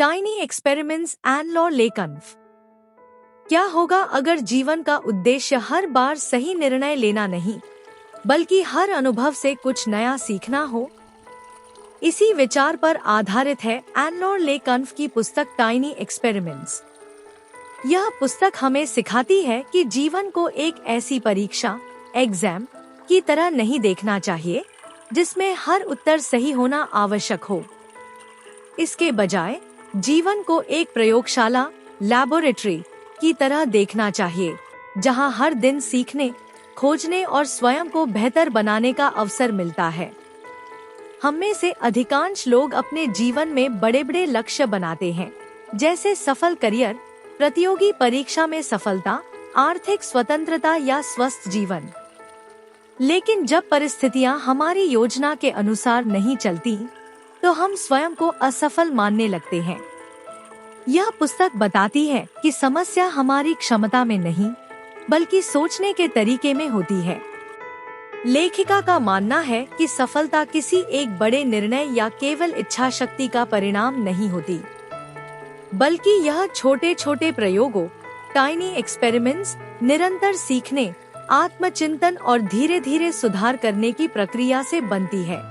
Tiny experiments एनलॉर लेकन्फ। क्या होगा अगर जीवन का उद्देश्य हर बार सही निर्णय लेना नहीं, बल्कि हर अनुभव से कुछ नया सीखना हो? इसी विचार पर आधारित है एनलॉर लेकन्फ की पुस्तक टाइनी एक्सपेरिमेंट्स। यह पुस्तक हमें सिखाती है कि जीवन को एक ऐसी परीक्षा एग्जाम की तरह नहीं देखना चाहिए जिसमें हर उत्तर सही होना आवश्यक हो। इसके बजाय जीवन को एक प्रयोगशाला लैबोरेटरी की तरह देखना चाहिए, जहां हर दिन सीखने, खोजने और स्वयं को बेहतर बनाने का अवसर मिलता है। हम में से अधिकांश लोग अपने जीवन में बड़े बड़े लक्ष्य बनाते हैं, जैसे सफल करियर, प्रतियोगी परीक्षा में सफलता, आर्थिक स्वतंत्रता या स्वस्थ जीवन। लेकिन जब परिस्थितियां हमारी योजना के अनुसार नहीं चलती, तो हम स्वयं को असफल मानने लगते हैं। यह पुस्तक बताती है कि समस्या हमारी क्षमता में नहीं, बल्कि सोचने के तरीके में होती है। लेखिका का मानना है कि सफलता किसी एक बड़े निर्णय या केवल इच्छा शक्ति का परिणाम नहीं होती, बल्कि यह छोटे छोटे प्रयोगों, टाइनी एक्सपेरिमेंट्स, निरंतर सीखने, आत्मचिंतन और धीरे धीरे सुधार करने की प्रक्रिया से बनती है।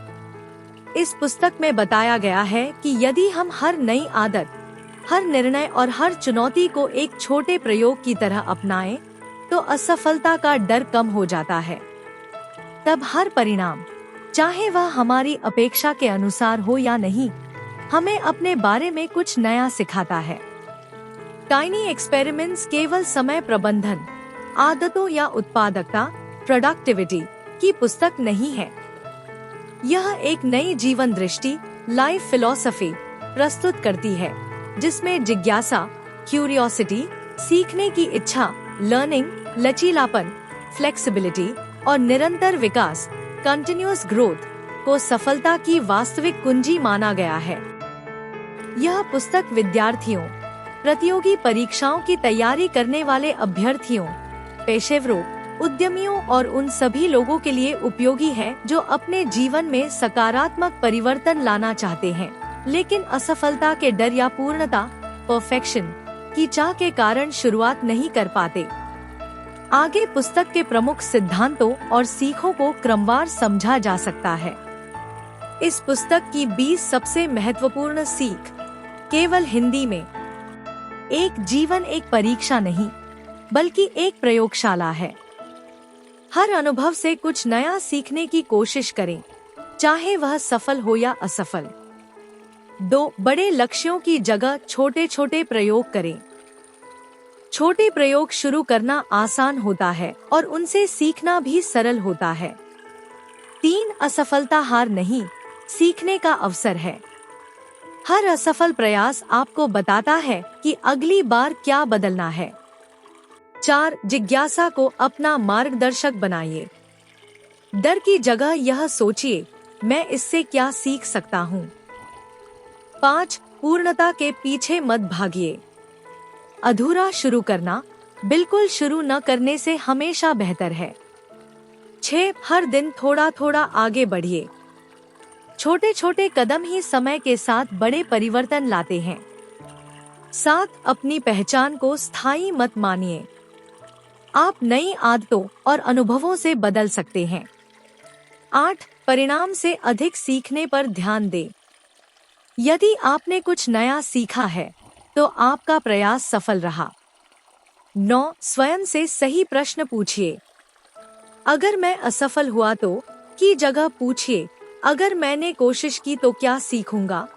इस पुस्तक में बताया गया है कि यदि हम हर नई आदत, हर निर्णय और हर चुनौती को एक छोटे प्रयोग की तरह अपनाएं, तो असफलता का डर कम हो जाता है। तब हर परिणाम, चाहे वह हमारी अपेक्षा के अनुसार हो या नहीं, हमें अपने बारे में कुछ नया सिखाता है। टाइनी एक्सपेरिमेंट्स केवल समय प्रबंधन, आदतों या उत्पादकता प्रोडक्टिविटी की पुस्तक नहीं है। यह एक नई जीवन दृष्टि लाइफ फिलॉसफी प्रस्तुत करती है, जिसमें जिज्ञासा, क्यूरियोसिटी, सीखने की इच्छा, लर्निंग, लचीलापन, फ्लेक्सिबिलिटी और निरंतर विकास कंटिन्यूअस ग्रोथ को सफलता की वास्तविक कुंजी माना गया है। यह पुस्तक विद्यार्थियों, प्रतियोगी परीक्षाओं की तैयारी करने वाले अभ्यर्थियों, पेशेवरों, उद्यमियों और उन सभी लोगों के लिए उपयोगी है जो अपने जीवन में सकारात्मक परिवर्तन लाना चाहते हैं, लेकिन असफलता के डर या पूर्णता परफेक्शन की चाह के कारण शुरुआत नहीं कर पाते। आगे पुस्तक के प्रमुख सिद्धांतों और सीखों को क्रमवार समझा जा सकता है। इस पुस्तक की 20 सबसे महत्वपूर्ण सीख केवल हिंदी में। एक जीवन एक परीक्षा नहीं, बल्कि एक प्रयोगशाला है। हर अनुभव से कुछ नया सीखने की कोशिश करें, चाहे वह सफल हो या असफल। 2. बड़े लक्ष्यों की जगह छोटे छोटे प्रयोग करें। छोटे प्रयोग शुरू करना आसान होता है और उनसे सीखना भी सरल होता है। 3. असफलता हार नहीं, सीखने का अवसर है। हर असफल प्रयास आपको बताता है कि अगली बार क्या बदलना है। 4. जिज्ञासा को अपना मार्गदर्शक बनाइए। डर की जगह यह सोचिए, मैं इससे क्या सीख सकता हूँ। 5. पूर्णता के पीछे मत भागिए। अधूरा शुरू करना बिल्कुल शुरू न करने से हमेशा बेहतर है। 6. हर दिन थोड़ा थोड़ा आगे बढ़िए। छोटे छोटे कदम ही समय के साथ बड़े परिवर्तन लाते हैं। 7. अपनी पहचान को स्थायी मत मानिए। आप नई आदतों और अनुभवों से बदल सकते हैं। 8. परिणाम से अधिक सीखने पर ध्यान दें। यदि आपने कुछ नया सीखा है, तो आपका प्रयास सफल रहा। 9. स्वयं से सही प्रश्न पूछिए। अगर मैं असफल हुआ तो की जगह पूछिए, अगर मैंने कोशिश की तो क्या सीखूंगा।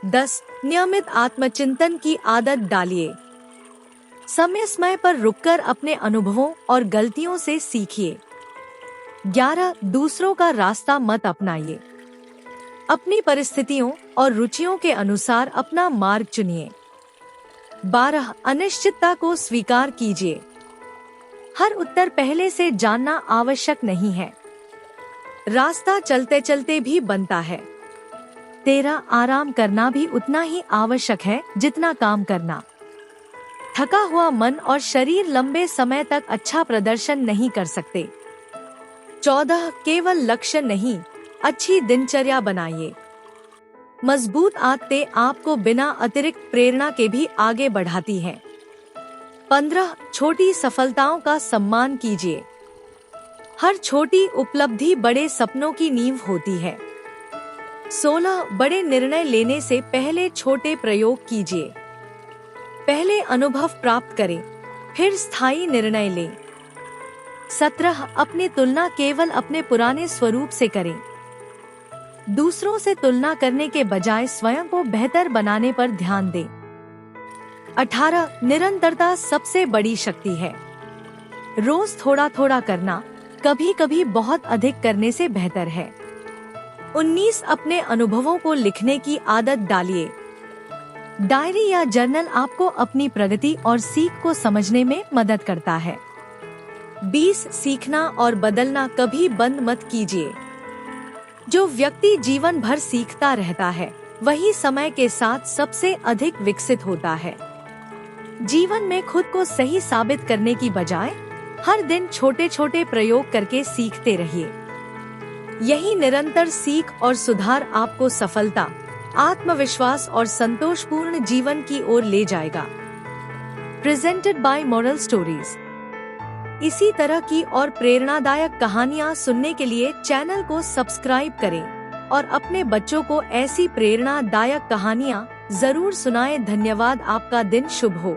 10. नियमित आत्मचिंतन की आदत डालिए। समय पर रुककर अपने अनुभवों और गलतियों से सीखिए। 11. दूसरों का रास्ता मत अपनाइए। अपनी परिस्थितियों और रुचियों के अनुसार अपना मार्ग चुनिए। 12. अनिश्चितता को स्वीकार कीजिए। हर उत्तर पहले से जानना आवश्यक नहीं है। रास्ता चलते चलते भी बनता है। 13. आराम करना भी उतना ही आवश्यक है जितना काम करना। थका हुआ मन और शरीर लंबे समय तक अच्छा प्रदर्शन नहीं कर सकते। 14. केवल लक्ष्य नहीं, अच्छी दिनचर्या बनाइए। मजबूत आदतें आपको बिना अतिरिक्त प्रेरणा के भी आगे बढ़ाती हैं। 15 छोटी सफलताओं का सम्मान कीजिए। हर छोटी उपलब्धि बड़े सपनों की नींव होती है। 16 बड़े निर्णय लेने से पहले छोटे प्रयोग कीजिए। पहले अनुभव प्राप्त करें, फिर स्थायी निर्णय लें। 17 अपनी तुलना केवल अपने पुराने स्वरूप से करें। दूसरों से तुलना करने के बजाय स्वयं को बेहतर बनाने पर ध्यान दें। 18 निरंतरता सबसे बड़ी शक्ति है। रोज थोड़ा थोड़ा करना कभी कभी बहुत अधिक करने से बेहतर है। 19 अपने अनुभवों को लिखने की आदत डालिए। डायरी या जर्नल आपको अपनी प्रगति और सीख को समझने में मदद करता है। 20 सीखना और बदलना कभी बंद मत कीजिए। जो व्यक्ति जीवन भर सीखता रहता है वही समय के साथ सबसे अधिक विकसित होता है। जीवन में खुद को सही साबित करने की बजाय हर दिन छोटे छोटे प्रयोग करके सीखते रहिए। यही निरंतर सीख और सुधार आपको सफलता, आत्मविश्वास और संतोषपूर्ण जीवन की ओर ले जाएगा। Presented by moral stories. इसी तरह की और प्रेरणादायक कहानियाँ सुनने के लिए चैनल को सब्सक्राइब करें और अपने बच्चों को ऐसी प्रेरणादायक कहानियाँ जरूर सुनाएं। धन्यवाद। आपका दिन शुभ हो।